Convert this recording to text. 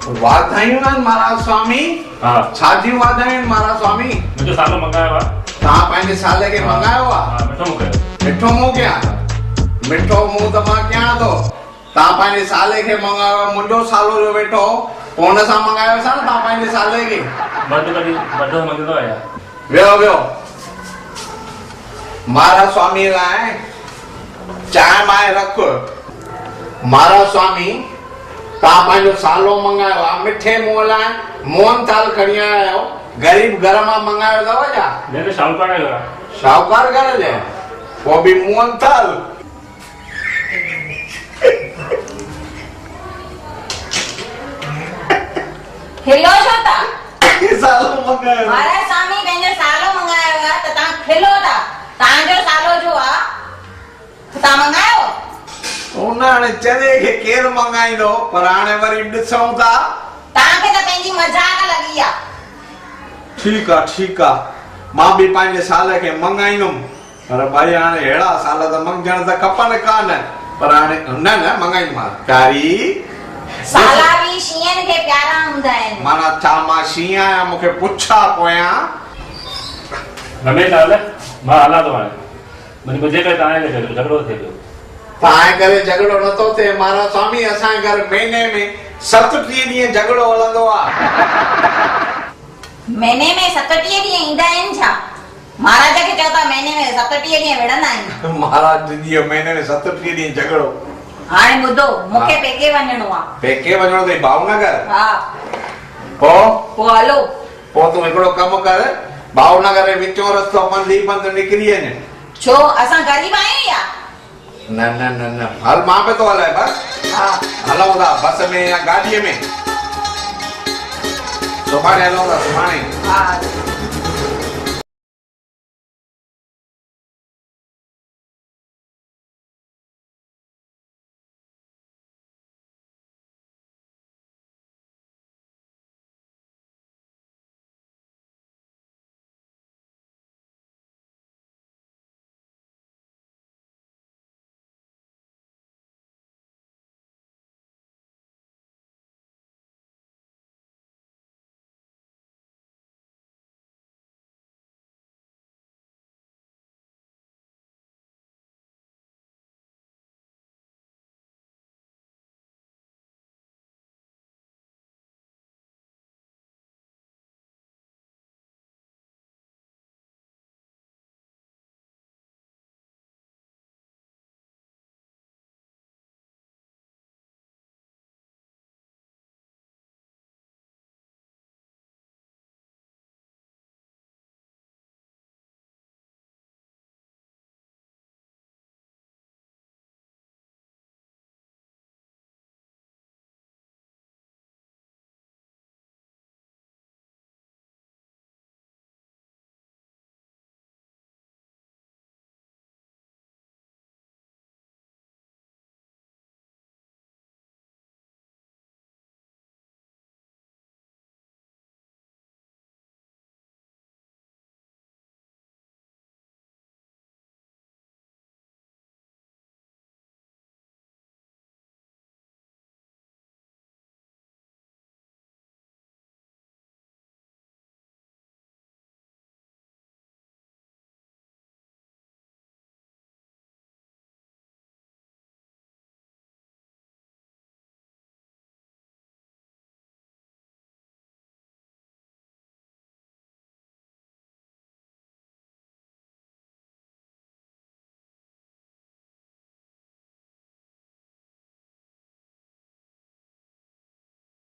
वाधायूं आहिनि महाराज स्वामी। हा छाजी वाधायूं आहिनि महाराज स्वामी? मुंहिंजो सालो मंगायो आहे। तव्हां पंहिंजे साले खे मंगायो आहे? हा मिठो मोकिलियो। मिठो मुंहुं कयां? मिठो मुंहुं त मां कयां थो। तव्हां पंहिंजे साले खे मंगायो, मुंहिंजो सालो जो वेठो पोइ हुन सां मंगायोसीं न तव्हां पंहिंजे साले खे। वॾो मंगंदो आहे यार। वियो वियो महाराज स्वामी लाइ चांहि माए रख। महाराज स्वामी तव्हां पंहिंजो सालो मंगायो आहे, मिठे मुंहं लाइ मोहन थाल खणी आया आहियो। ग़रीब घर मां मंगायो अथव छा? न शाहूकार घर आहे। शाहूकार घर जे पोइ बि मोहन थाल। खिलो छो था? सालो मंगायो महाराज स्वामी पंहिंजो सालो मंगायो आहे त तव्हां खिलो था? तव्हांजो सालो जो आहे तव्हां मंगायो? उन हाणे चने खे केरु मंगाईंदो, पर हाणे वरी ॾिसूं था। तव्हांखे त पंहिंजी मजाक लॻी आहे। ठीकु आहे ठीकु आहे, मां बि पंहिंजे साल खे मंगाईंदुमि, पर भाई हाणे अहिड़ा साल त मंगण त खपनि कान, पर हाणे न मंगाईंदुमि। प्यारी साला बि शींहनि खे प्यारा हूंदा आहिनि। माना छा मां शींहं आहियां मूंखे पुछा पोयां? रमेश हाल मां हलां थो हाणे। मुंहिंजे करे तव्हांजे करे झगड़ो थिए पियो। तव्हांजे करे झगड़ो नथो थिए महाराज स्वामी। असांजे घर महीने में 37 ॾींहं झगड़ो हलंदो आहे। महीने में 37 ॾींहं ईंदा आहिनि छा? महाराज खे चओ था महीने में 37 ॾींहं विढ़ंदा आहिनि। महाराज दीदी महीने में 37 ॾींहं झगड़ो। हाणे ॿुधो, मूंखे पेके वञणो आहे। पेके वञणो अथई भावनगर? हा पोइ हलो। पोइ तूं हिकिड़ो कमु कर, भावनगर जे विचों रस्तो पंधु निकिरी वञ। छो असां ग़रीब आहियूं या? न न न न हल मां पे तो हलाए बस। हा हलूं था बस में या गाॾीअ में? सुभाणे हलूं था सुभाणे। हा